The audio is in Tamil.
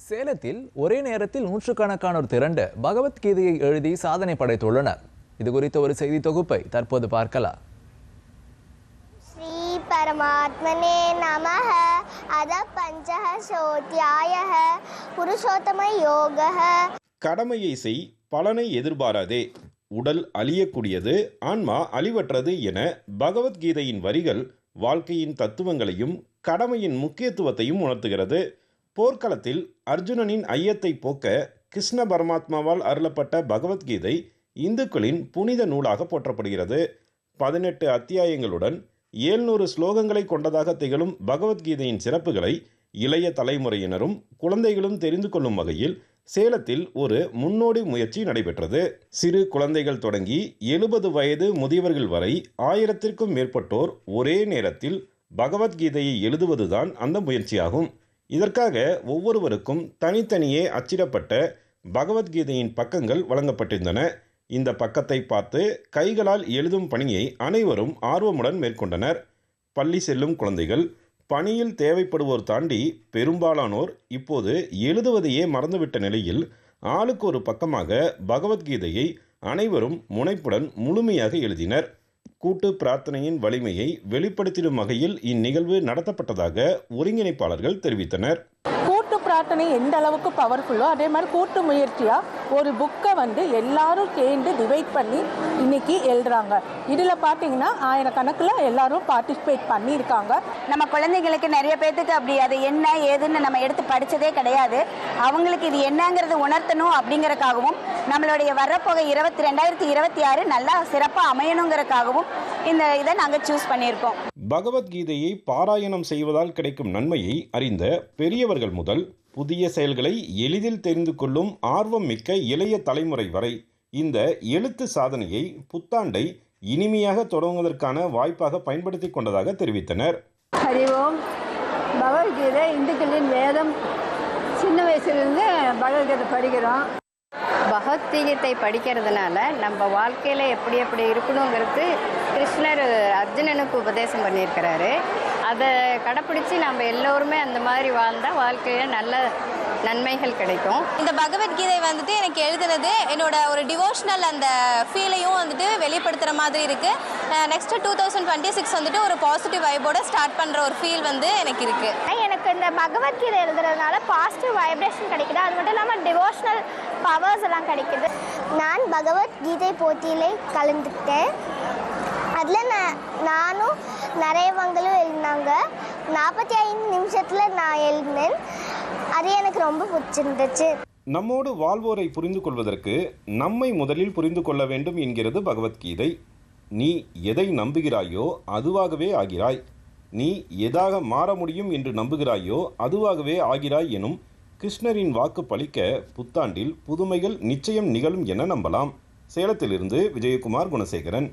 சேலத்தில் ஒரே நேரத்தில் நூற்றுக்கணக்கானோர் திரண்டு பகவத்கீதையை எழுதி சாதனை படைத்துள்ளனர். இது குறித்த ஒரு செய்தி தொகுப்பை தற்போது பார்க்கலாம். ஸ்ரீ பரமாத்மனே நமஹ. அத பஞ்சஹ சோத்யாயஹ புருஷோத்தம யோகஹ. கடமையை செய், பலனை எதிர்பாராதே. உடல் அழியக்கூடியது, ஆன்மா அழிவற்றது என பகவத்கீதையின் வரிகள் வாழ்க்கையின் தத்துவங்களையும் கடமையின் முக்கியத்துவத்தையும் உணர்த்துகிறது. போர்க்களத்தில் அர்ஜுனனின் ஐயத்தை போக்க கிருஷ்ண பரமாத்மாவால் அருளப்பட்ட பகவத்கீதை இந்துக்களின் புனித நூலாக போற்றப்படுகிறது. 18 அத்தியாயங்களுடன் 700 ஸ்லோகங்களை கொண்டதாக திகழும் பகவத்கீதையின் சிறப்புகளை இளைய தலைமுறையினரும் குழந்தைகளும் தெரிந்து கொள்ளும் வகையில் சேலத்தில் ஒரு முன்னோடி முயற்சி நடைபெற்றது. சிறு குழந்தைகள் தொடங்கி 70 வயது முதியவர்கள் வரை 1000த்திற்கும் மேற்பட்டோர் ஒரே நேரத்தில் பகவத்கீதையை எழுதுவதுதான் அந்த முயற்சியாகும். இதற்காக ஒவ்வொருவருக்கும் தனித்தனியே அச்சிடப்பட்ட பகவத்கீதையின் பக்கங்கள் வழங்கப்பட்டிருந்தன. இந்த பக்கத்தை பார்த்து கைகளால் எழுதும் பணியை அனைவரும் ஆர்வமுடன் மேற்கொண்டனர். பள்ளி செல்லும் குழந்தைகள், பணியில் தேவைப்படுவோர் தாண்டி பெரும்பாலானோர் இப்போது எழுதுவதையே மறந்துவிட்ட நிலையில் ஆளுக்கு ஒரு பக்கமாக பகவத்கீதையை அனைவரும் முனைப்புடன் முழுமையாக எழுதினர். கூட்டு பிரார்த்தனையின் வலிமையை வெளிப்படுத்திடும் வகையில் இந்நிகழ்வு நடத்தப்பட்டதாக ஒருங்கிணைப்பாளர்கள் தெரிவித்தனர். கூட்டு பிரார்த்தனை எந்த அளவுக்கு பவர்ஃபுல்லோ அதே மாதிரி கூட்டு முயற்சியா ஒரு புக்கை எல்லாரும் சேர்ந்து டிவைட் பண்ணி இன்னைக்கு எழுதுறாங்க. இதுல பாத்தீங்கன்னா 1000 கணக்குல எல்லாரும் பார்ட்டிசிபேட் பண்ணியிருக்காங்க. நம்ம குழந்தைங்களுக்கு நிறைய பேத்துக்கு அப்படி அது என்ன ஏதுன்னு நம்ம எடுத்து படிச்சதே கிடையாது. அவங்களுக்கு இது என்னங்கிறது உணர்த்தணும் அப்படிங்கறக்காகவும் நம்மளுடைய வரப்போக 2026 நல்லா சிறப்பாக அமையணுங்கிறதுக்காகவும் இந்த இதை நாங்கள் சூஸ் பண்ணியிருக்கோம். பகவத்கீதையை பாராயணம் செய்வதால் கிடைக்கும் நன்மையை அறிந்த பெரியவர்கள் முதல் புதிய செயல்களை எளிதில் தெரிந்து கொள்ளும் ஆர்வம் மிக்க இளைய தலைமுறை வரை இந்த எழுத்து சாதனையை புத்தாண்டை இனிமையாக தொடங்குவதற்கான வாய்ப்பாக பயன்படுத்தி கொண்டதாக தெரிவித்தனர். ஹரி ஓம். பகவத்கீதை இந்துக்களின் வேதம். சின்ன வயசுலேருந்து பகவத்கீதை படிக்கிறோம். பகவத்கீதை படிக்கிறதுனால நம்ம வாழ்க்கையில் எப்படி எப்படி இருக்கணுங்கிறது கிருஷ்ணர் அர்ஜுனனுக்கு உபதேசம் பண்ணியிருக்கிறாரு. அதை கடைப்பிடிச்சி நம்ம எல்லோருமே அந்த மாதிரி வாழ்ந்தால் வாழ்க்கையில் நல்ல நன்மைகள் கிடைக்கும். இந்த பகவத்கீதை எனக்கு எழுதுனது என்னோட ஒரு டிவோஷனல் அந்த ஃபீலையும் வெளிப்படுத்துகிற மாதிரி இருக்குது. நெக்ஸ்ட் 2026 ஒரு பாசிட்டிவ் வைபோட ஸ்டார்ட் பண்ணுற ஒரு ஃபீல் எனக்கு இருக்குது. எனக்கு இந்த பகவத்கீதை எழுதுறதுனால பாசிட்டிவ் வைப்ரேஷன் கிடைக்குது. அது மட்டும் இல்லாமல் டிவோஷனல் பவர்ஸ் எல்லாம் கிடைக்குது. நான் பகவத்கீதை போட்டியிலே கலந்துக்கிட்டேன். அதில் நானும் நிறையவங்களும் எழுதினாங்க. 45 நிமிஷத்தில் நான் எழுதினேன். அது எனக்கு ரொம்ப பிடிச்சிருந்துச்சு. நம்மோடு வாழ்வோரை புரிந்து கொள்வதற்கு நம்மை முதலில் புரிந்து கொள்ள வேண்டும் என்கிறது பகவத்கீதை. நீ எதை நம்புகிறாயோ அதுவாகவே ஆகிறாய். நீ எதாக மாற முடியும் என்று நம்புகிறாயோ அதுவாகவே ஆகிறாய் எனும் கிருஷ்ணரின் வாக்கு பலிக்க புத்தாண்டில் புதுமைகள் நிச்சயம் நிகழும் என நம்பலாம். சேலத்திலிருந்து விஜயகுமார் குணசேகரன்.